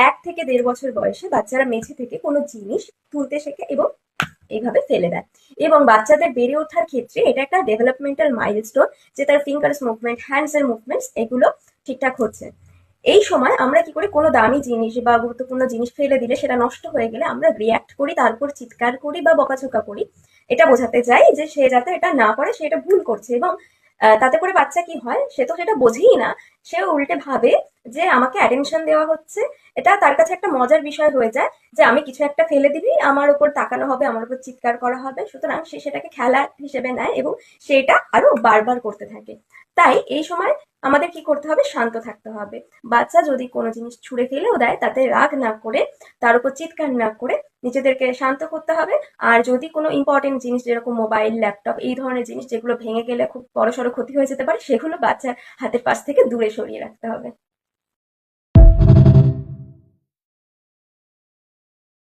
1 থেকে 1.5 বছর বয়সে বাচ্চারা মেঝে থেকে কোনো জিনিস তুলতে শেখে এবং এইভাবে ফেলে দেয়। এবং বাচ্চাদের বেড়ে ওঠার ক্ষেত্রে এটা একটা ডেভেলপমেন্টাল মাইলস্টোন, যে তার ফিঙ্গার্স মুভমেন্ট, হ্যান্ডস এর মুভমেন্টস এগুলো ঠিকঠাক হচ্ছে। এই সময় আমরা কি করি, কোনো দামি জিনিস বা গুরুত্বপূর্ণ জিনিস ফেলে দিলে সেটা নষ্ট হয়ে গেলে আমরা রিয়াক্ট করি, তারপর চিৎকার করি বা বকাঝকা করি, এটা বোঝাতে চাই যে সে যাতে এটা না করে, সে এটা ভুল করছে। এবং তাতে করে বাচ্চা কি হয়, সে তো সেটা বোঝেই না, সে উল্টে ভাবে যে আমাকে অ্যাটেনশন দেওয়া হচ্ছে। এটা তার কাছে একটা মজার বিষয় হয়ে যায় যে আমি কিছু একটা ফেলে দিবি, আমার উপর তাকানো হবে, আমার উপর চিৎকার করা হবে, সুতরাং সে সেটাকে খেলা হিসেবে নেয় এবং সেটা আরো বারবার করতে থাকে। তাই এই সময় আমাদের কি করতে হবে, শান্ত থাকতে হবে। বাচ্চা যদি কোনো জিনিস ছুঁড়ে ফেলেও দেয় তাতে রাগ না করে, তার উপর চিৎকার না করে নিজেদেরকে শান্ত করতে হবে। আর যদি কোনো ইম্পর্টেন্ট জিনিস যেরকম মোবাইল, ল্যাপটপ এই ধরনের জিনিস যেগুলো ভেঙে গেলে খুব বড়সড় ক্ষতি হয়ে যেতে পারে, সেগুলো বাচ্চার হাতের পাশ থেকে দূরে সরিয়ে রাখতে হবে।